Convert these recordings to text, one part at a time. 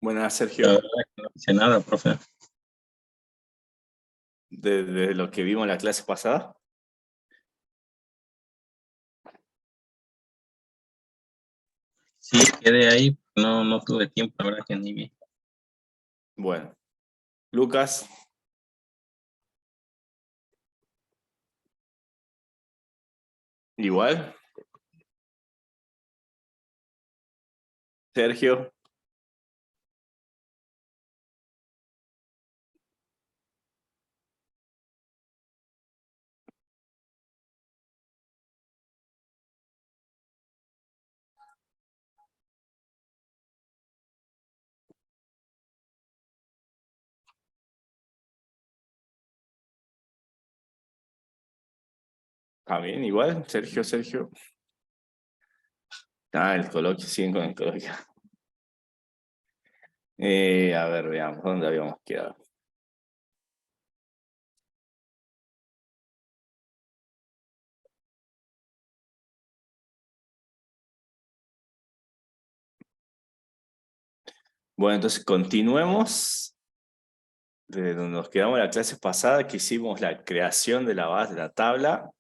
Buenas, La Sergio. verdad que no hice nada, profe. De lo que vimos en la clase pasada. Sí, quedé ahí, no tuve tiempo, la verdad que ni vi. Bueno, Lucas, igual. Sergio, también igual. Sergio. Ah, el coloquio, siguen con el coloquio. A ver, veamos, ¿dónde habíamos quedado? Bueno, entonces continuemos de donde nos quedamos en la clase pasada, que hicimos la creación de la base de la tabla.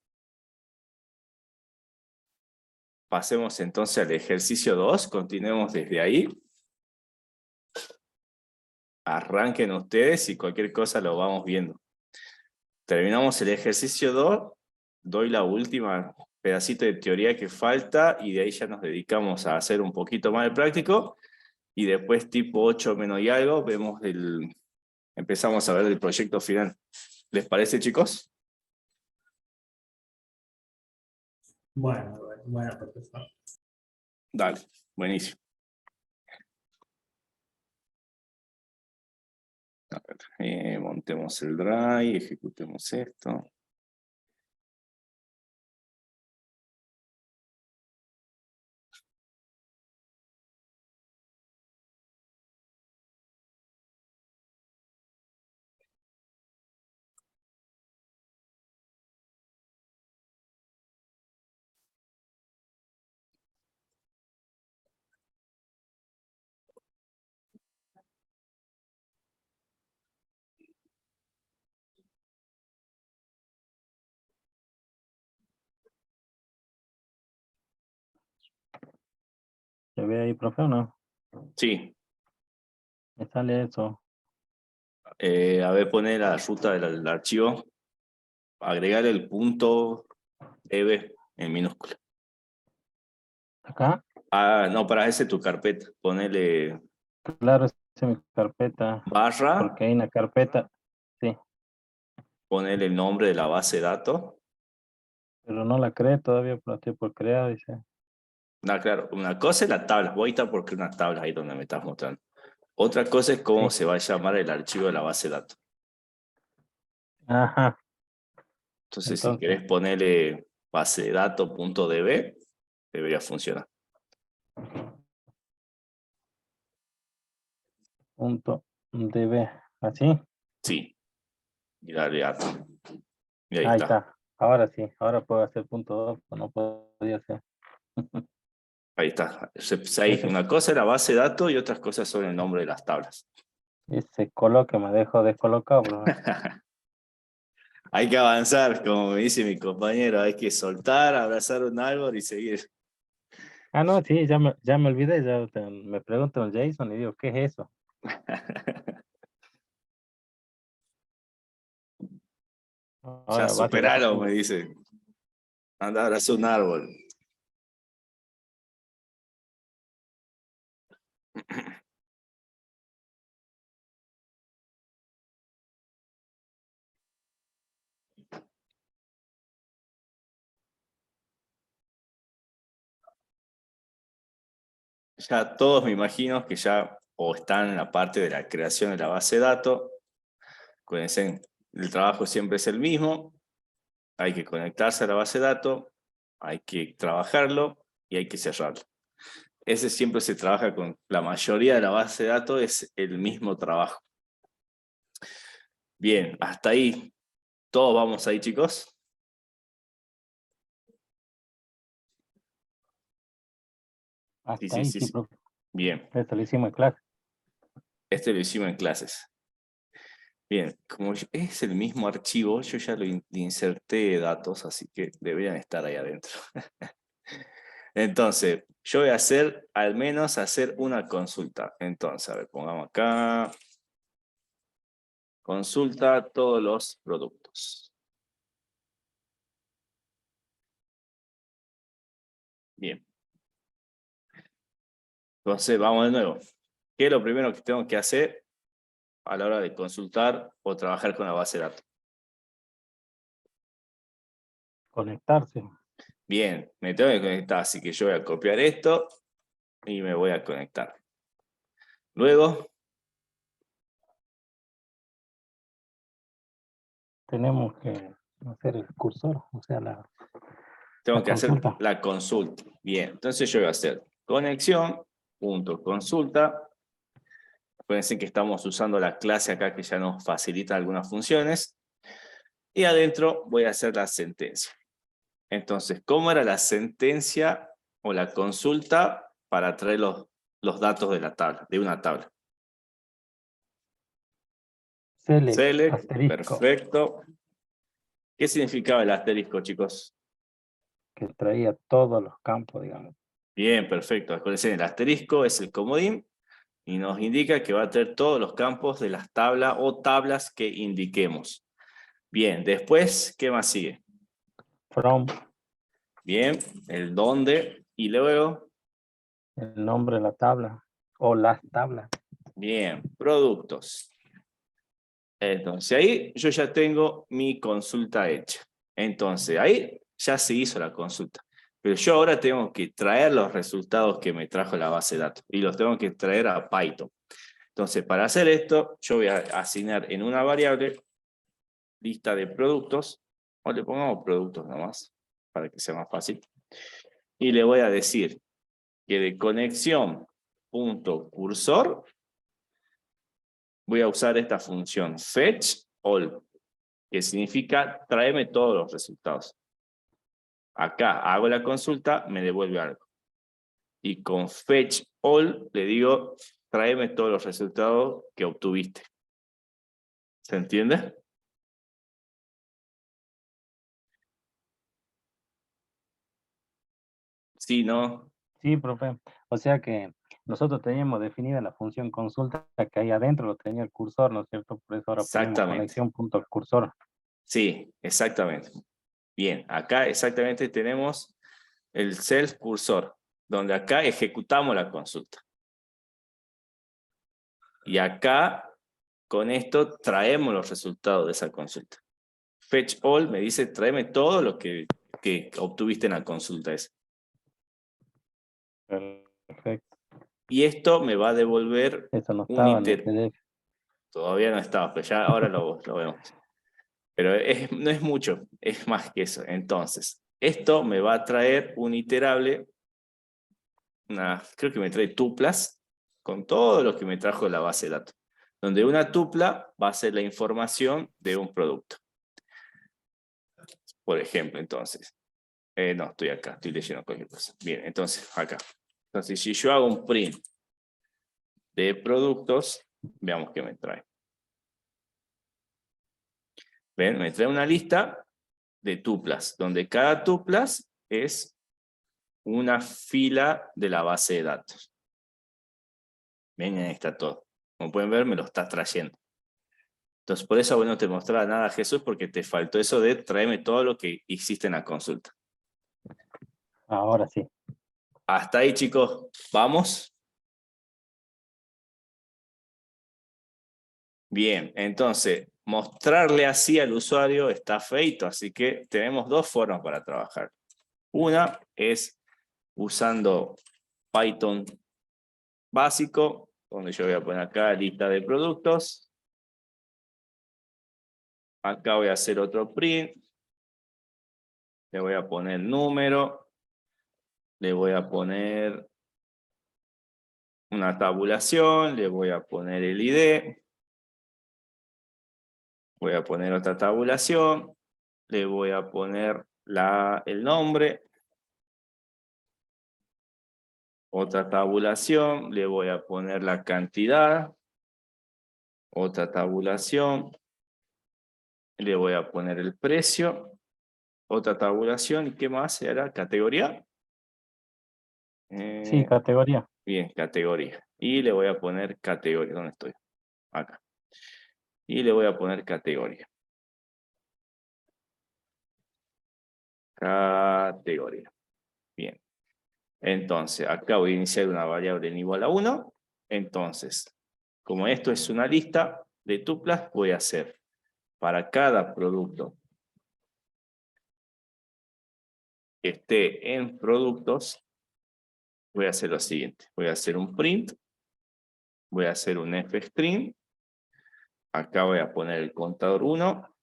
Pasemos entonces al ejercicio 2, continuemos desde ahí. Arranquen ustedes y cualquier cosa lo vamos viendo. Terminamos el ejercicio 2, doy la última pedacito de teoría que falta y de ahí ya nos dedicamos a hacer un poquito más de práctico y después tipo 8 menos y algo empezamos a ver el proyecto final. ¿Les parece, chicos? Bueno, profesor. Dale, buenísimo. A ver, montemos el drive, ejecutemos esto. ¿Se ve ahí, profe, o no? Sí, Me sale eso. a ver, poner la ruta del archivo, agregar el punto db en minúscula. ¿Acá? Ah, no, para ese tu carpeta, ponele Claro, esa es mi carpeta. barra, Porque hay una carpeta, sí, ponele el nombre de la base de datos. pero no la creé todavía, pero estoy por crear, dice. No, claro, una cosa es la tabla, voy a estar porque unas tablas ahí donde me estás mostrando. Otra cosa es cómo Sí. se va a llamar el archivo de la base de datos. Ajá, Entonces, si entonces, querés ponerle base de datos.db, debería funcionar. punto db, ¿así? Sí, y dale a. Y ahí Ahí está. está. Ahora sí, ahora puedo hacer punto 2, no podía hacer. Ahí está. Ese, Una cosa es la base de datos y otras cosas son el nombre de las tablas. ese coloque me dejó descolocado, profe. Hay que avanzar, como me dice mi compañero, hay que soltar, abrazar un árbol y seguir. Ah, no, sí, ya me olvidé, me preguntan Jason y digo, ¿qué es eso? Ya Ahora base de datos superalo, me tengo. dice. Anda, abraza un árbol. Ya todos me imagino que ya o están en la parte de la creación de la base de datos. Acuérdense, el trabajo siempre es el mismo. Hay que conectarse a la base de datos, hay que trabajarlo y hay que cerrarlo. Ese siempre se trabaja con la mayoría de la base de datos, es el mismo trabajo. Bien, hasta ahí. ¿Todos vamos ahí, chicos? Sí, Hasta sí, ahí sí, sí, sí. profe. Bien. Esto lo hicimos en clase. Este lo hicimos en clases. Bien, como es el mismo archivo, yo ya lo inserté datos, así que deberían estar ahí adentro. Entonces, yo voy a hacer, al menos hacer una consulta. Entonces, a ver, pongamos acá. Consulta todos los productos. Bien. Entonces, vamos de nuevo. ¿Qué es lo primero que tengo que hacer a la hora de consultar o trabajar con la base de datos? Conectarse. Bien, me tengo que conectar, así que yo voy a copiar esto y me voy a conectar. Luego, Tenemos que hacer el cursor, o sea, tengo la que hacer consulta. la consulta. Bien, entonces yo voy a hacer conexión, punto consulta. Acuérdense que estamos usando la clase acá que ya nos facilita algunas funciones. Y adentro voy a hacer la sentencia. Entonces, ¿cómo era la sentencia o la consulta para traer los datos de la tabla, de una tabla? Select, Asterisco, perfecto. ¿Qué significaba el asterisco, chicos? que traía todos los campos, digamos. Bien, perfecto. Acuérdense, el asterisco es el comodín y nos indica que va a tener todos los campos de las tablas o tablas que indiquemos. Bien, después, ¿qué más sigue? From, Bien, el dónde y luego, el nombre de la tabla o las tablas. bien, productos. Entonces ahí yo ya tengo mi consulta hecha. Entonces ahí ya se hizo la consulta. Pero yo ahora tengo que traer los resultados que me trajo la base de datos y los tengo que traer a Python. Entonces para hacer esto yo voy a asignar en una variable lista de productos, o le pongamos productos nomás para que sea más fácil. Y le voy a decir que de conexión.cursor voy a usar esta función fetch all, que significa tráeme todos los resultados. Acá hago la consulta, me devuelve algo. Y con fetch all le digo, tráeme todos los resultados que obtuviste. ¿Se entiende? Sí, no. Sí, profe. O sea que nosotros teníamos definida la función consulta que ahí adentro lo tenía el cursor, ¿no es cierto? Por eso ahora ponemos Exactamente. conexión punto cursor. Sí, exactamente. Bien, acá exactamente tenemos el self cursor, donde acá ejecutamos la consulta. Y acá, con esto, traemos los resultados de esa consulta. Fetch all me dice, tráeme todo lo que obtuviste en la consulta esa. Perfecto. Y esto me va a devolver Eso no un estaba en el ítem. PDF. Todavía no estaba, pero ya ahora lo vemos. Pero no es mucho, es más que eso. Entonces, esto me va a traer un iterable, creo que me trae tuplas, con todo lo que me trajo la base de datos. Donde una tupla va a ser la información de un producto. Por ejemplo, entonces. No, estoy acá, estoy leyendo cualquier cosa. Bien, entonces, acá. Entonces, si yo hago un print de productos, veamos qué me trae. ¿Ven? Me trae una lista de tuplas, donde cada tuplas es una fila de la base de datos. Ven, ahí está todo. Como pueden ver, me lo está trayendo. Entonces, por eso bueno, no te mostraba nada, Jesús, porque te faltó eso de traerme todo lo que hiciste en la consulta. Ahora sí. Hasta ahí, chicos. ¿Vamos? Bien, entonces, mostrarle así al usuario está feito, así que tenemos dos formas para trabajar. Una es usando Python básico, donde yo voy a poner acá lista de productos. Acá voy a hacer otro print. Le voy a poner número. Le voy a poner una tabulación. Le voy a poner el ID. Voy a poner otra tabulación. Le voy a poner el nombre. Otra tabulación. Le voy a poner la cantidad. Otra tabulación. Le voy a poner el precio. Otra tabulación. ¿Y qué más era? ¿Categoría? Sí, categoría. Bien, categoría. Y le voy a poner categoría. ¿Dónde estoy? Acá. Y le voy a poner categoría. Categoría. Bien. Entonces, acá voy a iniciar una variable en igual a 1. Entonces, como esto es una lista de tuplas, voy a hacer para cada producto que esté en productos, voy a hacer lo siguiente. Voy a hacer un print, voy a hacer un fstring, acá voy a poner el contador 1,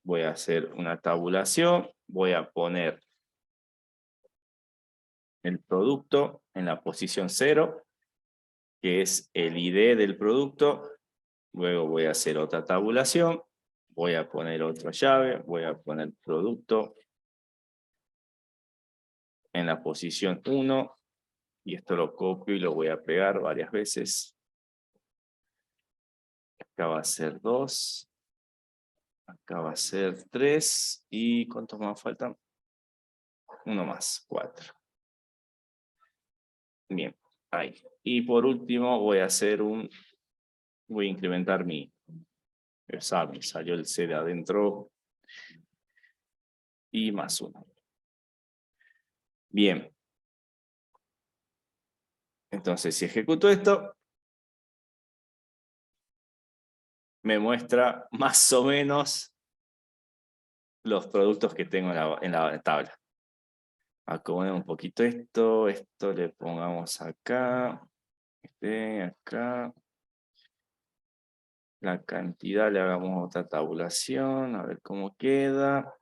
voy a hacer una tabulación, voy a poner el producto en la posición 0, que es el ID del producto. Luego voy a hacer otra tabulación, voy a poner otra llave, voy a poner producto en la posición 1, y esto lo copio y lo voy a pegar varias veces. Acá va a ser 2, acá va a ser 3, y ¿cuántos más faltan? Uno más, 4. Bien, ahí. Y por último voy a hacer voy a incrementar me salió el C de adentro, y más 1. Bien. Entonces, si ejecuto esto, me muestra más o menos los productos que tengo en la tabla. Acomodemos un poquito esto le pongamos acá, acá. La cantidad le hagamos otra tabulación, a ver cómo queda.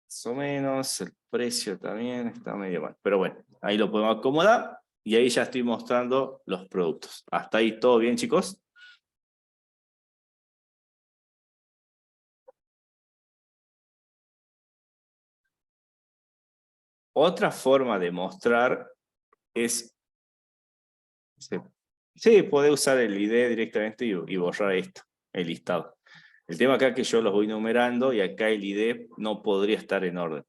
Más o menos, el precio también está medio mal. Pero bueno, ahí lo podemos acomodar y ahí ya estoy mostrando los productos. ¿Hasta ahí todo bien, chicos? Otra forma de mostrar es... Sí, podés usar el ID directamente y borrar esto, el listado. El tema acá es que yo los voy numerando y acá el ID no podría estar en orden.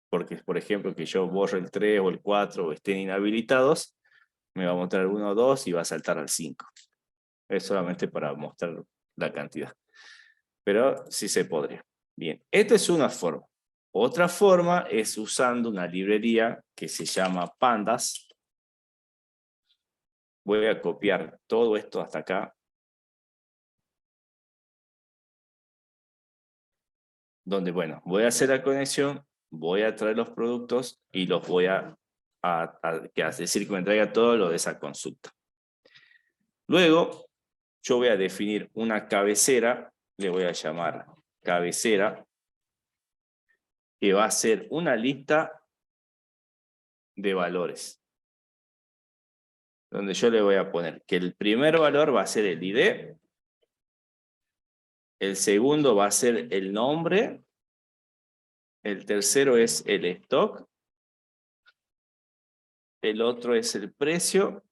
Porque, por ejemplo, que yo borre el 3 o el 4 o estén inhabilitados, me va a mostrar el 1 o 2 y va a saltar al 5. Es solamente para mostrar la cantidad. Pero sí se podría. Bien, esta es una forma. Otra forma es usando una librería que se llama Pandas. Voy a copiar todo esto hasta acá. Donde, bueno, voy a hacer la conexión, voy a traer los productos y los voy a decir que me traiga todo lo de esa consulta. Luego, yo voy a definir una cabecera, le voy a llamar cabecera, que va a ser una lista de valores. Donde yo le voy a poner que el primer valor va a ser el ID, el segundo va a ser el nombre, el tercero es el stock, el otro es el precio,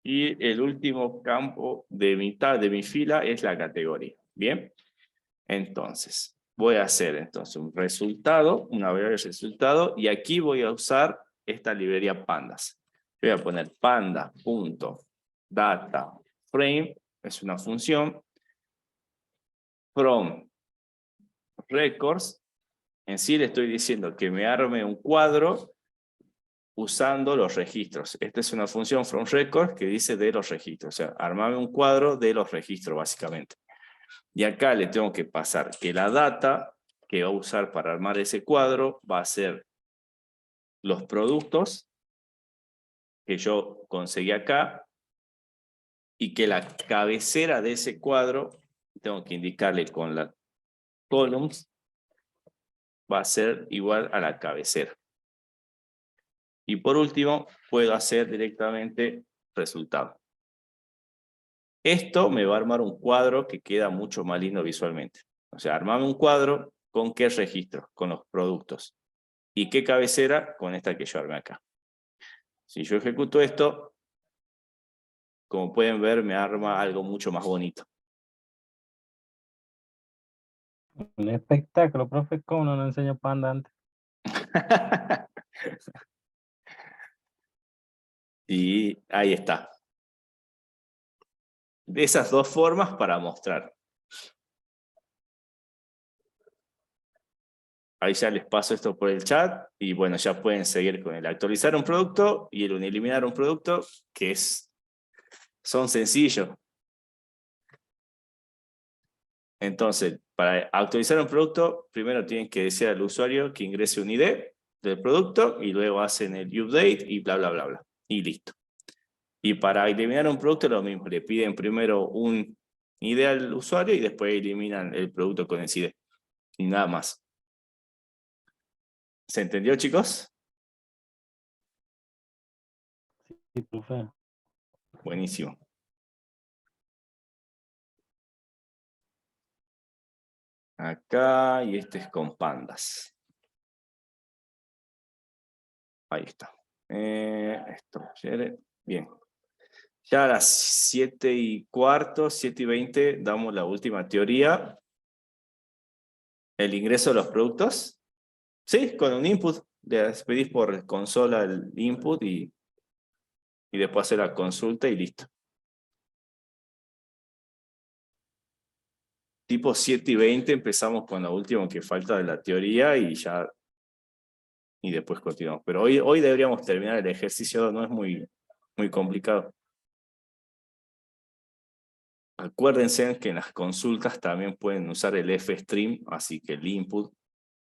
y el último campo de mi fila es la categoría. Bien, entonces voy a hacer un resultado, una variable de resultado, y aquí voy a usar esta librería pandas. Voy a poner panda.dataFrame, es una función, from records. En sí le estoy diciendo que me arme un cuadro usando los registros. Esta es una función from record que dice de los registros. O sea, armame un cuadro de los registros, básicamente. Y acá le tengo que pasar que la data que va a usar para armar ese cuadro va a ser los productos que yo conseguí acá, y que la cabecera de ese cuadro, tengo que indicarle con la columns, va a ser igual a la cabecera. Y por último, puedo hacer directamente resultado. Esto me va a armar un cuadro que queda mucho más lindo visualmente. O sea, armame un cuadro con qué registro, con los productos. ¿Y qué cabecera? Con esta que yo armé acá. Si yo ejecuto esto, como pueden ver, me arma algo mucho más bonito. Un espectáculo, profe, ¿cómo no nos enseñó Panda antes? Y ahí está. De esas dos formas para mostrar. Ahí ya les paso esto por el chat y bueno, ya pueden seguir con el actualizar un producto y el eliminar un producto, que son sencillos. Entonces, para actualizar un producto, primero tienen que decir al usuario que ingrese un ID del producto y luego hacen el update y bla, bla, bla, bla. Y listo. Y para eliminar un producto lo mismo, le piden primero un ID al usuario y después eliminan el producto con ese ID. Y nada más. ¿Se entendió, chicos? Sí, profe. Buenísimo. Acá, y este es con pandas. Ahí está. Esto, bien. Ya a las 7:15, 7:20, damos la última teoría. El ingreso de los productos. Sí, con un input. Le pedís por consola el input y después hacer la consulta y listo. Tipo 7:20 empezamos con lo último que falta de la teoría y después continuamos. Pero hoy deberíamos terminar el ejercicio, no es muy complicado. Acuérdense que en las consultas también pueden usar el fstream, así que el input,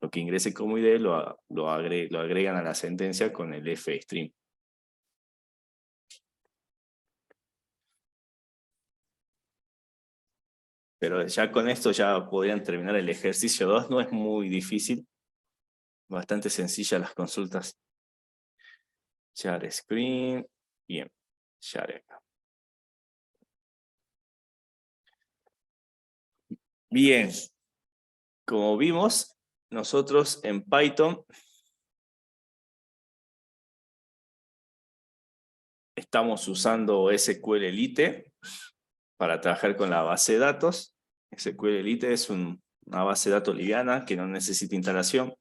lo que ingrese como ID, lo agregan a la sentencia con el fstream. Pero ya con esto ya podrían terminar el ejercicio 2, no es muy difícil, bastante sencilla las consultas. Share screen, bien, share acá. Bien, como vimos, nosotros en Python estamos usando SQLite para trabajar con la base de datos. SQLite es una base de datos liviana que no necesita instalación.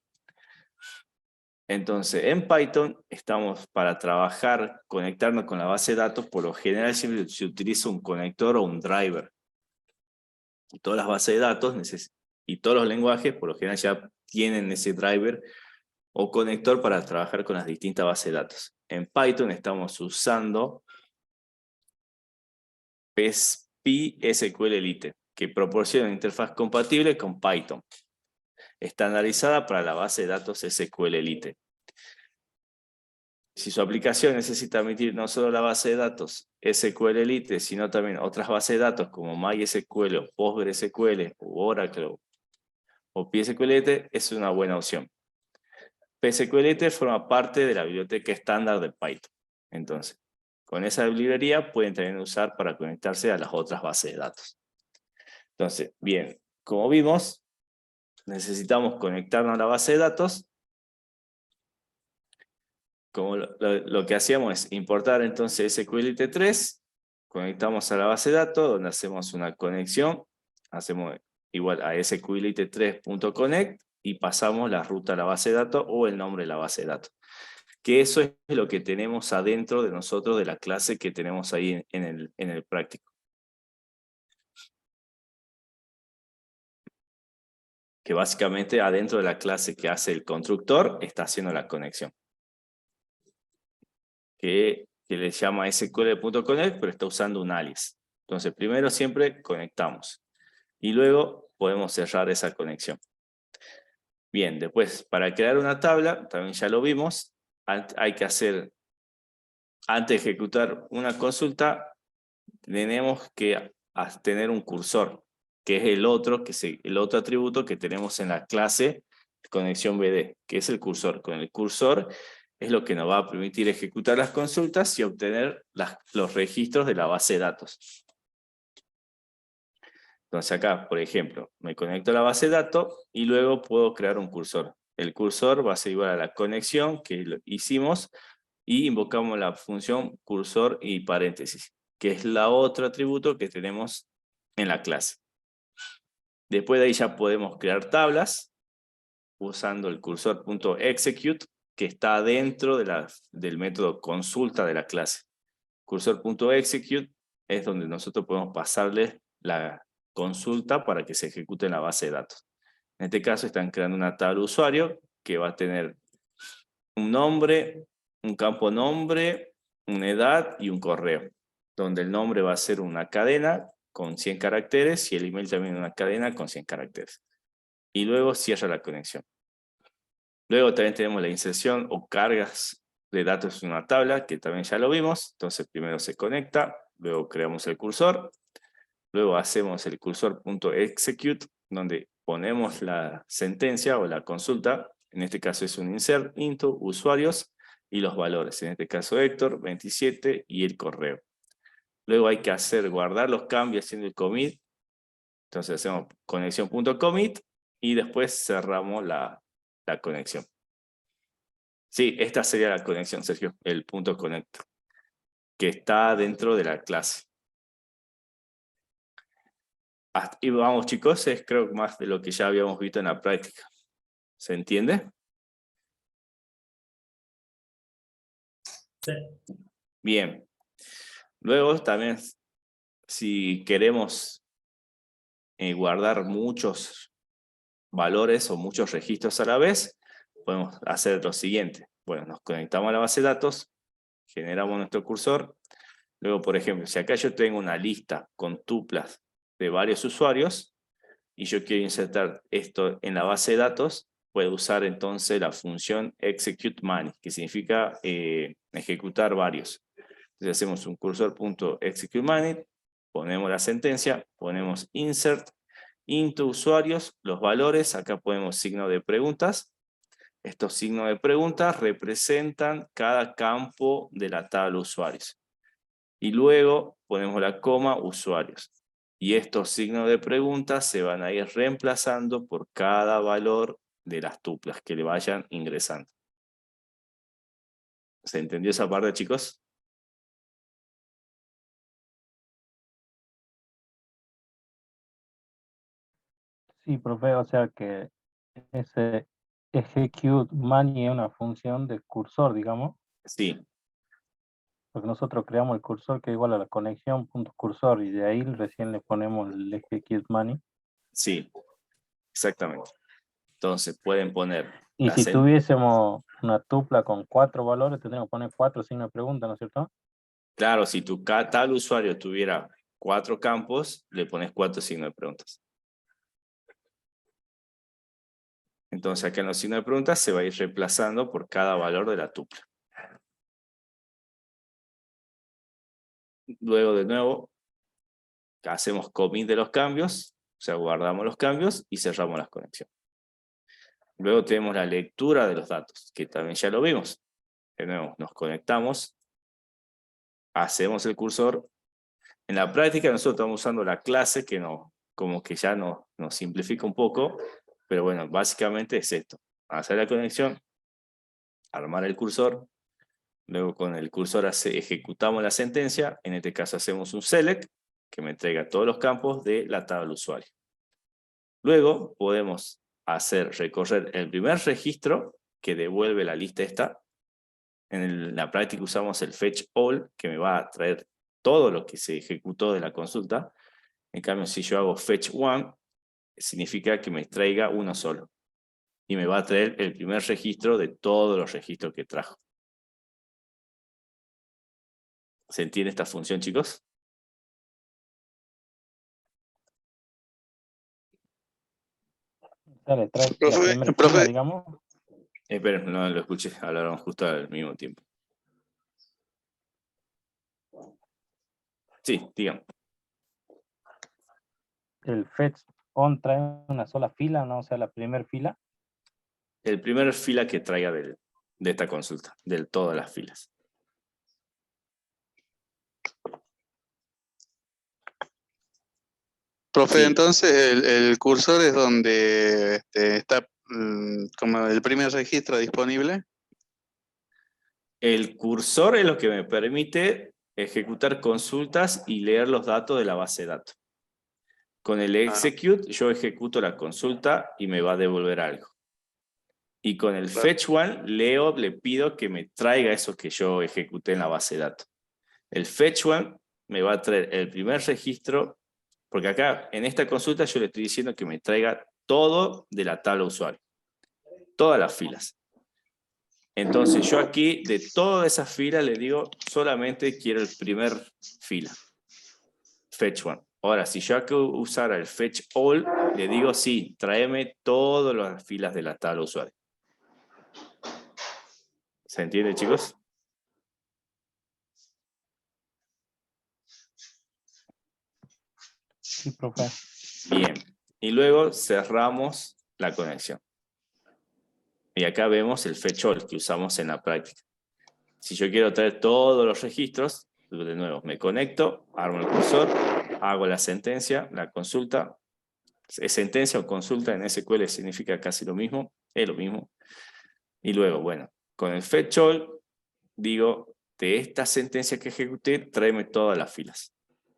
Entonces, en Python estamos para trabajar, conectarnos con la base de datos, por lo general siempre se utiliza un conector o un driver. Y todas las bases de datos y todos los lenguajes, por lo general ya tienen ese driver o conector para trabajar con las distintas bases de datos. En Python estamos usando PySQLite, que proporciona una interfaz compatible con Python, estandarizada para la base de datos SQLite. Si su aplicación necesita admitir no solo la base de datos SQLite, sino también otras bases de datos como MySQL o PostgreSQL o Oracle o PSQLite, es una buena opción. PSQLite forma parte de la biblioteca estándar de Python. Entonces, con esa librería pueden también usar para conectarse a las otras bases de datos. Entonces, bien, como vimos, necesitamos conectarnos a la base de datos. Como lo que hacíamos es importar entonces SQLite 3, conectamos a la base de datos, donde hacemos una conexión, hacemos igual a sqlite3.connect y pasamos la ruta a la base de datos o el nombre de la base de datos. Que eso es lo que tenemos adentro de nosotros, de la clase que tenemos ahí en el práctico. Que básicamente adentro de la clase que hace el constructor está haciendo la conexión. Que le llama sql.connect, pero está usando un alias. Entonces, primero siempre conectamos. Y luego podemos cerrar esa conexión. Bien, después, para crear una tabla, también ya lo vimos, hay que hacer, antes de ejecutar una consulta, tenemos que tener un cursor, que es el otro atributo que tenemos en la clase conexión BD, que es el cursor. Con el cursor es lo que nos va a permitir ejecutar las consultas y obtener los registros de la base de datos. Entonces acá, por ejemplo, me conecto a la base de datos y luego puedo crear un cursor. El cursor va a ser igual a la conexión que hicimos y invocamos la función cursor y paréntesis, que es la otro atributo que tenemos en la clase. Después de ahí ya podemos crear tablas usando el cursor.execute, que está dentro del método consulta de la clase. Cursor.execute es donde nosotros podemos pasarle la consulta para que se ejecute en la base de datos. En este caso están creando una tabla usuario que va a tener un nombre, un campo nombre, una edad y un correo, donde el nombre va a ser una cadena con 100 caracteres y el email también una cadena con 100 caracteres. Y luego cierra la conexión. Luego también tenemos la inserción o cargas de datos en una tabla, que también ya lo vimos. Entonces primero se conecta, luego creamos el cursor, luego hacemos el cursor.execute, donde ponemos la sentencia o la consulta. En este caso es un insert into usuarios y los valores. En este caso Héctor, 27 y el correo. Luego hay que guardar los cambios haciendo el commit. Entonces hacemos conexión.commit y después cerramos la conexión. Sí, esta sería la conexión, Sergio, el punto connect, que está dentro de la clase. Y vamos, chicos, es creo más de lo que ya habíamos visto en la práctica. ¿Se entiende? Sí. Bien. Luego también, si queremos guardar muchos valores o muchos registros a la vez, podemos hacer lo siguiente. Bueno, nos conectamos a la base de datos, generamos nuestro cursor. Luego, por ejemplo, si acá yo tengo una lista con tuplas de varios usuarios y yo quiero insertar esto en la base de datos, puedo usar entonces la función execute many, que significa ejecutar varios. Entonces hacemos un cursor.execute many, ponemos la sentencia, ponemos insert into usuarios, los valores, acá ponemos signo de preguntas. Estos signos de preguntas representan cada campo de la tabla usuarios. Y luego ponemos la coma usuarios. Y estos signos de preguntas se van a ir reemplazando por cada valor de las tuplas que le vayan ingresando. ¿Se entendió esa parte, chicos? Sí, profe, o sea que ese execute many es una función de cursor, digamos, Sí, porque nosotros creamos el cursor que es igual a la conexión punto cursor y de ahí recién le ponemos el execute many. sí, exactamente. Entonces pueden poner Y si tuviésemos una tupla con 4 valores, tendríamos que poner 4 signos de pregunta, ¿no es cierto? Claro, si tu tal usuario tuviera 4 campos, le pones 4 signos de preguntas. Entonces acá en los signos de preguntas se va a ir reemplazando por cada valor de la tupla. Luego de nuevo hacemos commit de los cambios, o sea, guardamos los cambios y cerramos las conexiones. Luego tenemos la lectura de los datos, que también ya lo vimos. De nuevo, nos conectamos, hacemos el cursor. En la práctica nosotros estamos usando la clase que como que ya nos simplifica un poco, pero bueno, básicamente es esto. Hacer la conexión, armar el cursor, luego con el cursor ejecutamos la sentencia, en este caso hacemos un select, que me entrega todos los campos de la tabla usuario. Luego podemos recorrer el primer registro que devuelve la lista esta. En la práctica usamos el fetch all, que me va a traer todo lo que se ejecutó de la consulta. En cambio, si yo hago fetch one, significa que me traiga uno solo. Y me va a traer el primer registro de todos los registros que trajo. ¿Se entiende esta función, chicos? O sea, le trae la Profe, primera fila, profe, digamos. Pero no lo escuché, hablaron justo al mismo tiempo. Sí, digan. El fetch on trae una sola fila, ¿no? O sea, la primera fila. El primer fila que traiga de esta consulta, de todas las filas. profe, Sí, entonces el cursor es donde está como el primer registro disponible. El cursor es lo que me permite ejecutar consultas y leer los datos de la base de datos. Con el execute yo ejecuto la consulta y me va a devolver algo. Y con el fetch one le pido que me traiga eso que yo ejecuté en la base de datos. El fetch one me va a traer el primer registro, porque acá en esta consulta yo le estoy diciendo que me traiga todo de la tabla usuario. Todas las filas. Entonces yo aquí de todas esas filas le digo solamente quiero el primer fila. Fetch one. Ahora, si yo acá usara el fetch all, le digo sí, tráeme todas las filas de la tabla usuario. ¿Se entiende, chicos? Sí, profe. Bien. Y luego cerramos la conexión. Y acá vemos el fetch all que usamos en la práctica. Si yo quiero traer todos los registros, de nuevo, me conecto, armo el cursor, hago la sentencia, la consulta. Sentencia o consulta en SQL significa casi lo mismo, es lo mismo. Y luego, bueno, con el fetch all, digo, de esta sentencia que ejecuté, tráeme todas las filas.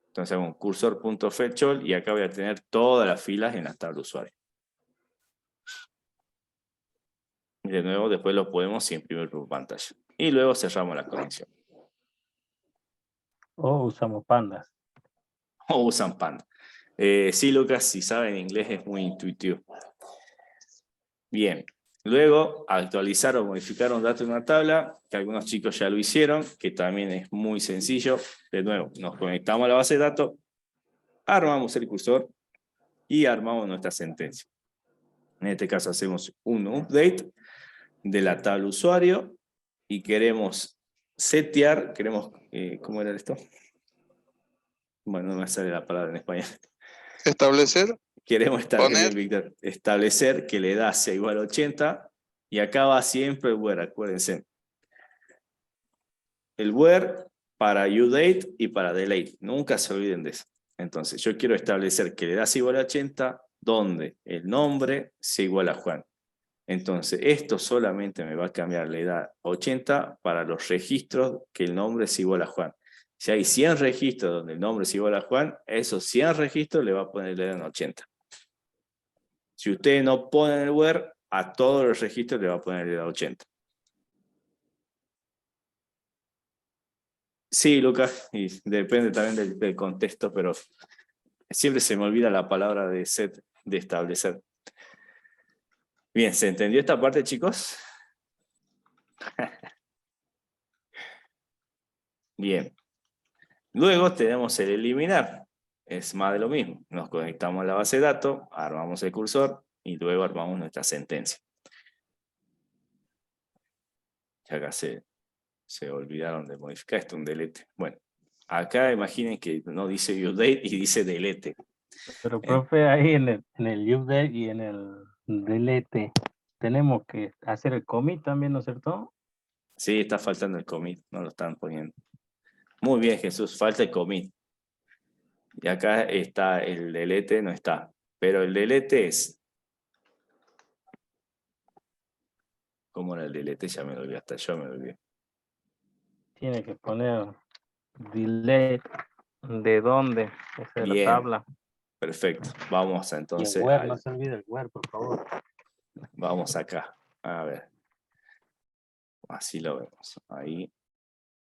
Entonces hago un cursor.fetch all y acá voy a tener todas las filas en la tabla usuario. Y de nuevo, después lo podemos imprimir por pantalla. Y luego cerramos la conexión. O usamos pandas. O usan Panda. Sí, Lucas, si saben inglés es muy intuitivo. Bien. Luego, actualizar o modificar un dato en una tabla, que algunos chicos ya lo hicieron, que también es muy sencillo. De nuevo, nos conectamos a la base de datos, armamos el cursor y armamos nuestra sentencia. En este caso hacemos un update de la tabla usuario y queremos setear, ¿cómo era esto? Bueno, no me sale la palabra en español. Establecer. Queremos Poner. establecer que la edad sea igual a 80 y acá va siempre el where, acuérdense. El where para UDate y para delete, nunca se olviden de eso. Entonces yo quiero establecer que la edad sea igual a 80 donde el nombre sea igual a Juan. Entonces esto solamente me va a cambiar la edad a 80 para los registros que el nombre sea igual a Juan. Si hay 100 registros donde el nombre es igual a Juan, esos 100 registros le va a poner la edad en 80. Si ustedes no ponen el where, a todos los registros le va a poner la edad 80. Sí, Lucas, y depende también del contexto, pero siempre se me olvida la palabra de set, de establecer. Bien, ¿se entendió esta parte, chicos? Bien. Luego tenemos el eliminar. Es más de lo mismo. Nos conectamos a la base de datos, armamos el cursor y luego armamos nuestra sentencia. Ya acá se olvidaron de modificar esto, un delete. Bueno, acá imaginen que no dice update y dice delete. Pero, profe, ahí en el update y en el delete, tenemos que hacer el commit también, ¿no es cierto? Sí, está faltando el commit, no lo están poniendo. Muy bien, Jesús, falta el commit. Y acá está el delete, no está. Pero el delete es... ¿Cómo era el delete? Ya me lo olvidé, hasta yo me lo olvidé. Tiene que poner delete de dónde, esa es la Bien, tabla. perfecto. Vamos Y el entonces... where, no se olvide el where, por favor. Vamos acá. A ver. Así lo vemos. Ahí.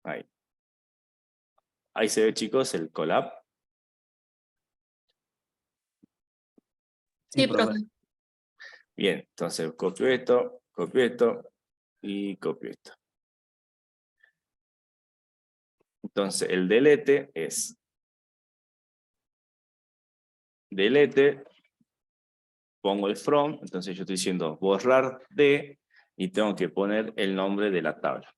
Ahí. Ahí se ve, chicos, el collab. Sí, profe. Bien, entonces copio esto y copio esto. Entonces el delete es delete, pongo el from, entonces yo estoy diciendo borrar de y tengo que poner el nombre de la tabla.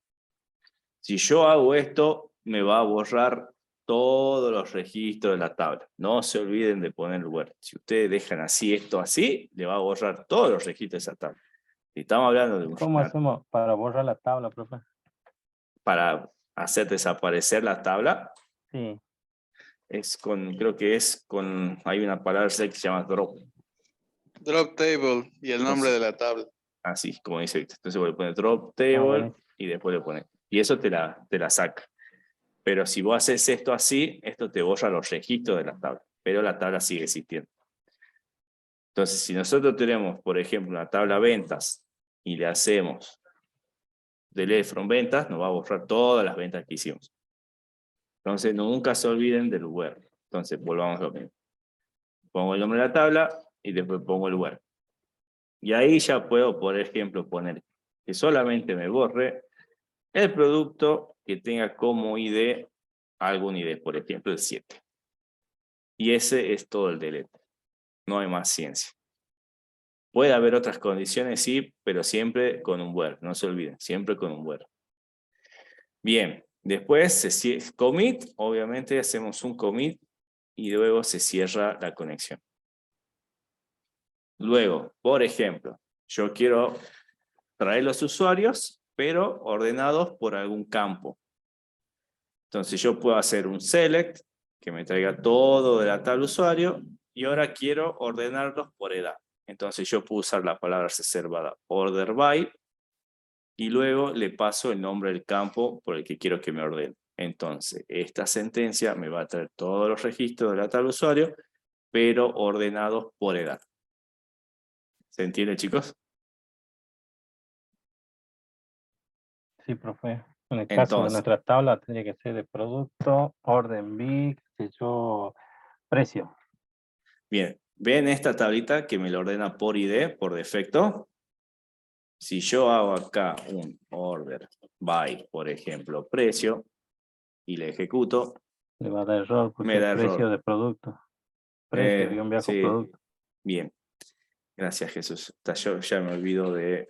Si yo hago esto, me va a borrar todos los registros de la tabla. No se olviden de poner el where. Si ustedes dejan así esto así, le va a borrar todos los registros de esa tabla. Si estamos hablando de ¿Cómo hacemos para borrar la tabla, profe? para hacer desaparecer la tabla, Sí. es con, creo que es con, hay una palabra que se llama drop. Drop table y el nombre de la tabla. Así, como dice Víctor. Entonces voy a poner drop table bueno. y después le pone Y eso te la saca. Pero si vos haces esto así, esto te borra los registros de la tabla. Pero la tabla sigue existiendo. Entonces, si nosotros tenemos, por ejemplo, una tabla ventas y le hacemos delete from ventas, nos va a borrar todas las ventas que hicimos. Entonces, nunca se olviden del where. Entonces, volvamos a lo mismo. Pongo el nombre de la tabla y después pongo el where. Y ahí ya puedo, por ejemplo, poner que solamente me borre el producto que tenga como ID algún ID, por ejemplo, el 7. Y ese es todo el delete. No hay más ciencia. Puede haber otras condiciones, sí, pero siempre con un where. No se olviden, siempre con un where. Bien, después commit, obviamente hacemos un commit y luego se cierra la conexión. Luego, por ejemplo, yo quiero traer los usuarios, pero ordenados por algún campo. Entonces yo puedo hacer un select, que me traiga todo de la tabla usuario, y ahora quiero ordenarlos por edad. Entonces yo puedo usar la palabra reservada order by, y luego le paso el nombre del campo por el que quiero que me ordene. Entonces, esta sentencia me va a traer todos los registros de la tabla usuario, pero ordenados por edad. ¿Se entiende, chicos? Sí, profe. En el caso de Entonces, nuestra tabla tendría que ser de producto, orden big, precio. bien, ¿ven esta tablita que me lo ordena por ID, por defecto? Si yo hago acá un order by, por ejemplo, precio, y le ejecuto, Le va a dar error porque me es da precio error. de producto. Precio, guión bajo Sí, producto. bien. Gracias, Jesús. Yo ya me olvido de...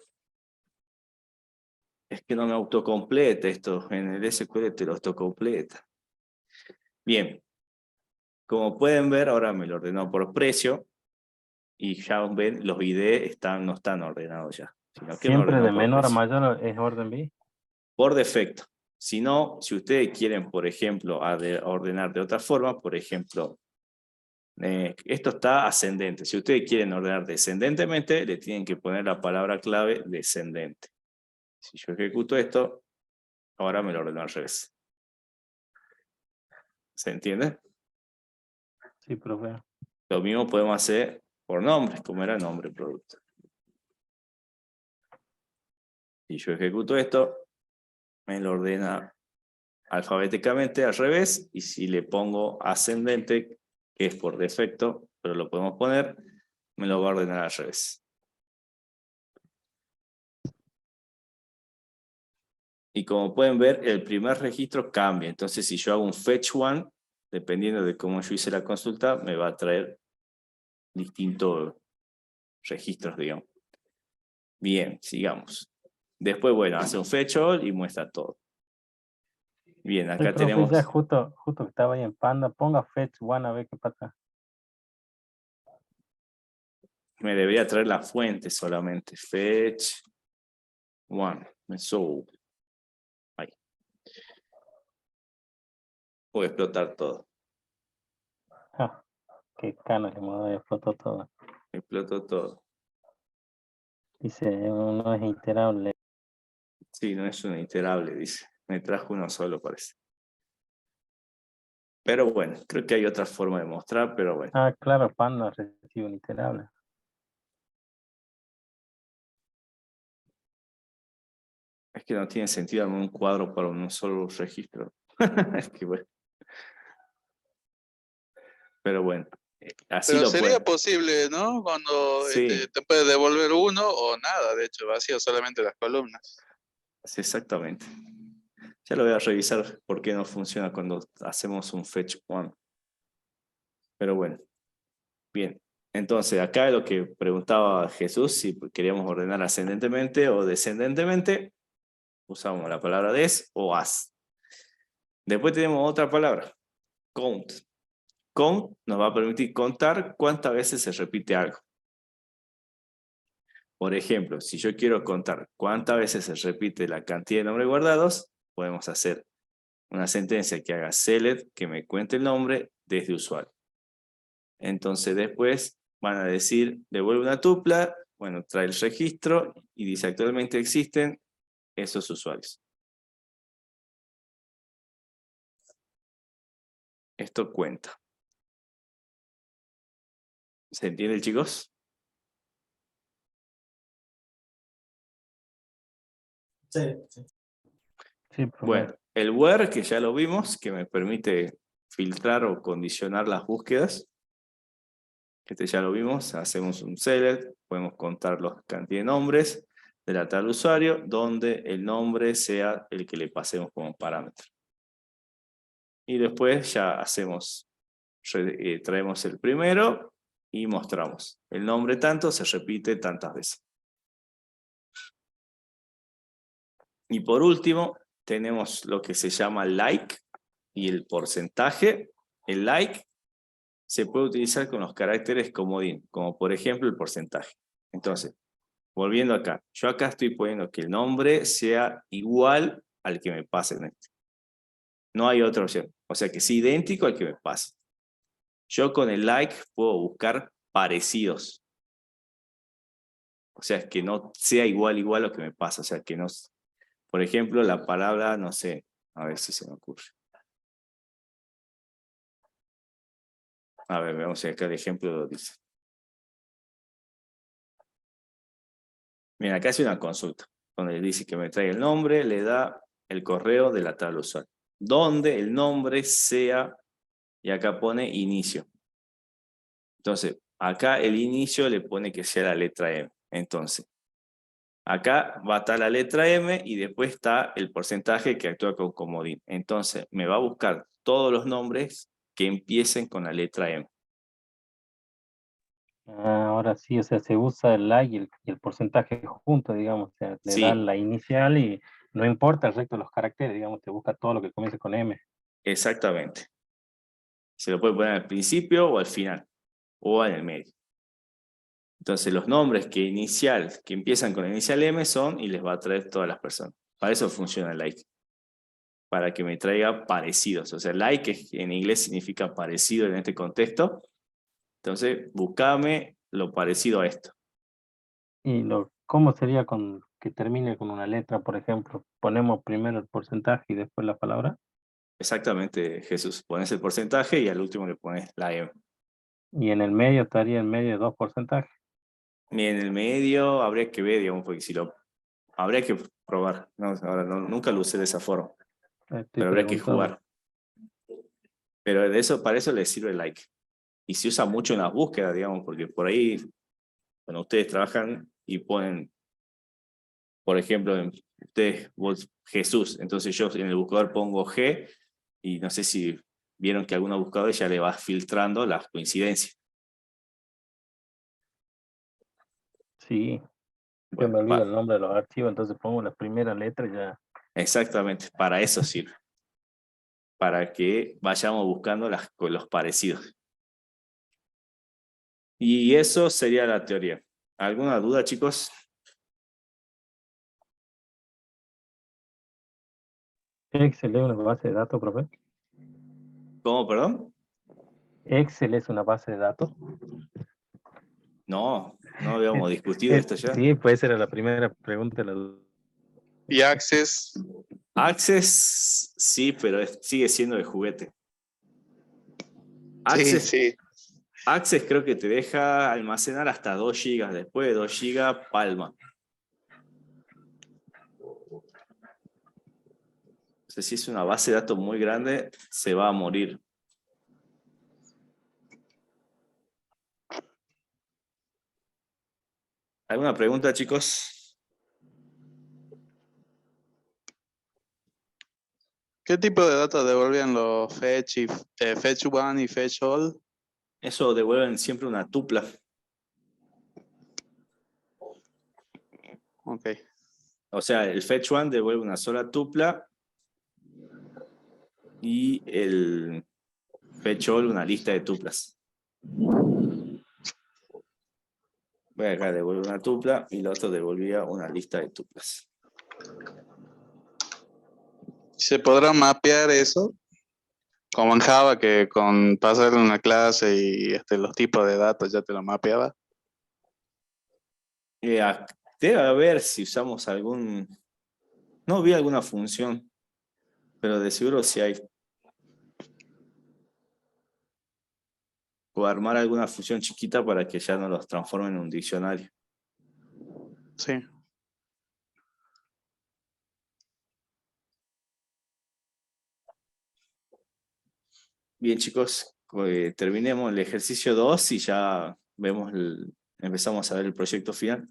Es que no me autocompleta esto. En el SQL te lo autocompleta. Bien. Como pueden ver, ahora me lo ordenó por precio. Y ya ven, los ID no están ordenados ya. Sino que me Siempre ordenó de por menor a precio. mayor es orden B. Por defecto. Si no, si ustedes quieren, por ejemplo, ordenar de otra forma, por ejemplo, esto está ascendente. Si ustedes quieren ordenar descendentemente, le tienen que poner la palabra clave descendente. Si yo ejecuto esto, ahora me lo ordeno al revés. ¿Se entiende? Sí, profe. Lo mismo podemos hacer por nombres, como era nombre producto. Si yo ejecuto esto, me lo ordena alfabéticamente al revés, y si le pongo ascendente, que es por defecto, pero lo podemos poner, me lo va a ordenar al revés. Y como pueden ver, el primer registro cambia. Entonces, si yo hago un fetch one, dependiendo de cómo yo hice la consulta, me va a traer distintos registros, digamos. Bien, sigamos. Después, bueno, hace un fetch all y muestra todo. Bien, Sí, acá profe, ya tenemos... justo que estaba ahí en Panda, ponga fetch one a ver qué pasa. Me debería traer la fuente solamente. Fetch one. Ahí. Voy a explotar todo. Ah, qué canas, le modo de explotó todo. Explotó todo. Dice, no es iterable. Sí, no es un iterable, dice. Me trajo uno solo, parece. Pero bueno, creo que hay otra forma de mostrar, pero bueno. Ah, claro, Panda recibe un iterable. Es que no tiene sentido armar un cuadro para un solo registro. Es que bueno. Pero bueno, así Pero lo sería pueden. posible, ¿no? Cuando Sí, te puede devolver uno o nada, de hecho, vacío solamente las columnas. sí, exactamente. Ya lo voy a revisar por qué no funciona cuando hacemos un fetch one. Pero bueno, bien. Entonces, acá lo que preguntaba Jesús, si queríamos ordenar ascendentemente o descendentemente, usamos la palabra des o as. Después tenemos otra palabra, count. Count nos va a permitir contar cuántas veces se repite algo. Por ejemplo, si yo quiero contar cuántas veces se repite la cantidad de nombres guardados, podemos hacer una sentencia que haga select, que me cuente el nombre desde usuario. Entonces después van a decir, devuelve una tupla, bueno, trae el registro y dice actualmente existen esos usuarios. esto cuenta. ¿Se entiende, chicos? Sí, sí. Sí, profe. Bueno, el where, que ya lo vimos, que me permite filtrar o condicionar las búsquedas. Este ya lo vimos, hacemos un select, podemos contar la cantidad de nombres de la tal usuario, donde el nombre sea el que le pasemos como parámetro. Y después ya hacemos, traemos el primero y mostramos. El nombre tanto se repite tantas veces. Y por último, tenemos lo que se llama like y el porcentaje. El like se puede utilizar con los caracteres comodín, como por ejemplo el porcentaje. Entonces, volviendo acá, yo acá estoy poniendo que el nombre sea igual al que me pase en este. No hay otra opción. O sea que sea idéntico al que me pase. Yo con el like puedo buscar parecidos. O sea, que no sea igual a lo que me pasa. O sea, que no... Por ejemplo, la palabra, no sé, a ver si se me ocurre. A ver, veamos si acá el ejemplo lo dice. Mira, acá hace una consulta, donde dice que me traiga el nombre, le da el correo de la tabla usuario, donde el nombre sea, y acá pone inicio. Entonces, acá el inicio le pone que sea la letra M. Entonces, acá va a estar la letra M y después está el porcentaje que actúa con comodín. Entonces, me va a buscar todos los nombres que empiecen con la letra M. Ahora sí, o sea, se usa el like y el porcentaje junto, digamos, o sea, le da Sí, la inicial y no importa el resto de los caracteres, digamos, te busca todo lo que comience con M. exactamente. Se lo puede poner al principio o al final, o en el medio. Entonces los nombres que empiezan con la inicial M son y les va a traer todas las personas. Para eso funciona el like. Para que me traiga parecidos. O sea, like en inglés significa parecido en este contexto. Entonces, buscame lo parecido a esto. Y ¿cómo sería con que termine con una letra, por ejemplo? Ponemos primero el porcentaje y después la palabra. Exactamente, Jesús. Pones el porcentaje y al último le pones la M. Y en el medio estaría en medio de dos porcentajes. Y en el medio habría que ver, digamos, porque si lo... Habría que probar. No, ahora nunca lo usé de esa forma. Estoy Pero habría que preguntando. jugar. Pero para eso les sirve el like. Y se usa mucho en las búsquedas, digamos, porque por ahí, cuando ustedes trabajan y ponen, por ejemplo, vos, Jesús, entonces yo en el buscador pongo G y no sé si vieron que algunos buscadores ya le va filtrando las coincidencias. Sí, yo Bueno, me olvido el nombre de los archivos, entonces pongo la primera letra y ya. exactamente, para eso sirve. Para que vayamos buscando los parecidos. Y eso sería la teoría. ¿Alguna duda, chicos? Excel es una base de datos, profe. ¿Cómo, perdón? Excel es una base de datos. No habíamos discutido esto ya. Sí, pues esa era la primera pregunta. Y Access, Access, sí, pero sigue siendo de juguete. sí, Access, sí. Access creo que te deja almacenar hasta 2 GB. Después de 2 GB, palma. O sea, si es una base de datos muy grande, se va a morir. ¿Alguna pregunta, chicos? ¿Qué tipo de datos devolvían los fetch, fetch one y fetch all? Eso devuelven siempre una tupla. Ok. O sea, el fetch one devuelve una sola tupla y el fetch all una lista de tuplas. Voy acá, devuelve una tupla y el otro devolvía una lista de tuplas. ¿Se podrá mapear eso? Como en Java, que con pasar una clase y los tipos de datos ya te lo mapeaba. Debe haber si usamos algún... No vi alguna función, pero de seguro sí hay. o armar alguna función chiquita para que ya no los transforme en un diccionario. Sí. Bien, chicos, terminemos el ejercicio 2 y ya vemos empezamos a ver el proyecto final.